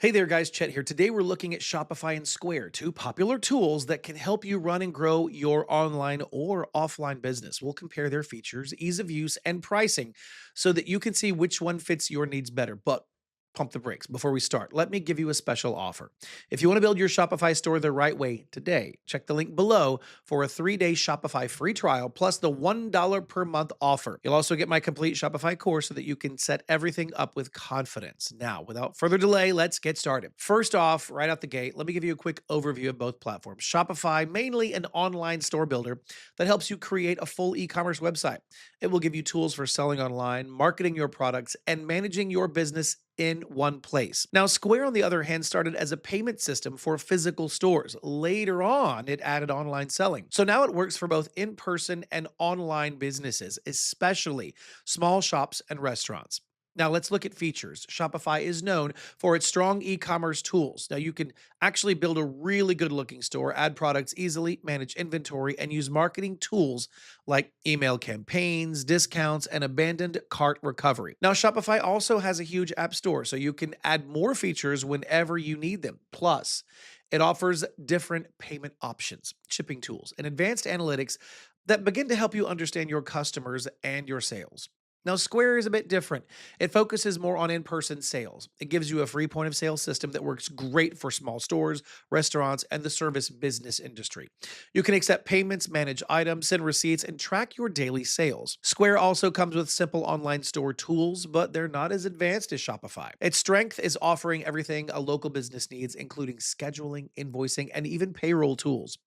Hey there, guys. Chet here. Today we're looking at Shopify and Square, two popular tools that can help you run and grow your online or offline business. We'll compare their features, ease of use, and pricing so that you can see which one fits your needs better. But pump the brakes before we start. Let me give you a special offer. If you want to build your Shopify store the right way today, check the link below for a 3-day Shopify free trial plus the $1 per month offer. You'll also get my complete Shopify course so that you can set everything up with confidence. Now, without further delay, let's get started. First off, right out the gate, let me give you a quick overview of both platforms. Shopify, mainly an online store builder that helps you create a full e-commerce website. It will give you tools for selling online, marketing your products, and managing your business in one place. Now, Square, on the other hand, started as a payment system for physical stores. Later on, it added online selling. So now it works for both in person and online businesses, especially small shops and restaurants. Now, let's look at features. Shopify is known for its strong e commerce tools. Now, you can actually build a really good looking store, add products easily, manage inventory, and use marketing tools like email campaigns, discounts, and abandoned cart recovery. Now, Shopify also has a huge app store, so you can add more features whenever you need them. Plus, it offers different payment options, shipping tools, and advanced analytics that begin to help you understand your customers and your sales. Now, Square is a bit different. It focuses more on in person sales. It gives you a free point of sale system that works great for small stores, restaurants, and the service business industry. You can accept payments, manage items, send receipts, and track your daily sales. Square also comes with simple online store tools, but they're not as advanced as Shopify. Its strength is offering everything a local business needs, including scheduling, invoicing, and even payroll tools.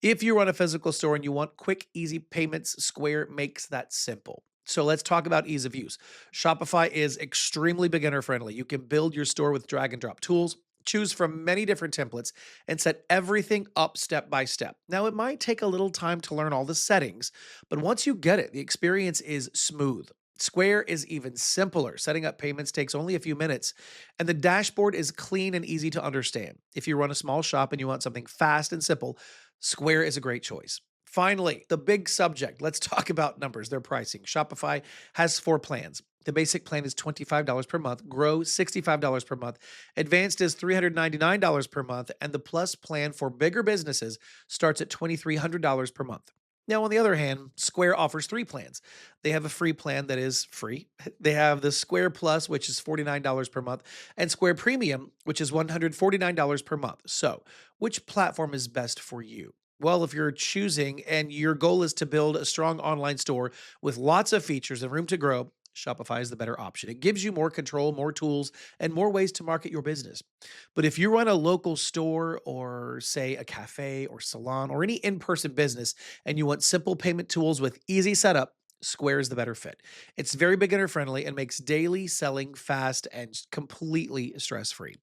If you run a physical store and you want quick, easy payments, Square makes that simple. So let's talk about ease of use. Shopify is extremely beginner friendly. You can build your store with drag and drop tools, choose from many different templates, and set everything up step by step. Now, it might take a little time to learn all the settings, but once you get it, the experience is smooth. Square is even simpler. Setting up payments takes only a few minutes, and the dashboard is clean and easy to understand. If you run a small shop and you want something fast and simple, Square is a great choice. Finally, the big subject. Let's talk about numbers, their pricing. Shopify has four plans. The basic plan is $25 per month, Grow $65 per month, Advanced is $399 per month, and the Plus plan for bigger businesses starts at $2,300 per month. Now, on the other hand, Square offers three plans. They have a free plan that is free. They have the Square Plus, which is $49 per month, and Square Premium, which is $149 per month. So, which platform is best for you? Well, if you're choosing and your goal is to build a strong online store with lots of features and room to grow, Shopify is the better option. It gives you more control, more tools, and more ways to market your business. But if you run a local store or, say, a cafe or salon or any in person business and you want simple payment tools with easy setup, Square is the better fit. It's very beginner friendly and makes daily selling fast and completely stress free.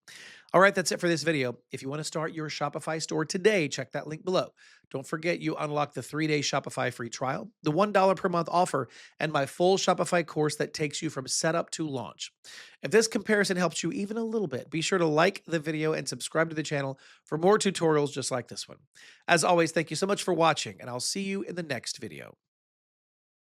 All right, that's it for this video. If you want to start your Shopify store today, check that link below. Don't forget you unlock the 3-day Shopify free trial, the $1 per month offer, and my full Shopify course that takes you from setup to launch. If this comparison helps you even a little bit, be sure to like the video and subscribe to the channel for more tutorials just like this one. As always, thank you so much for watching, and I'll see you in the next video.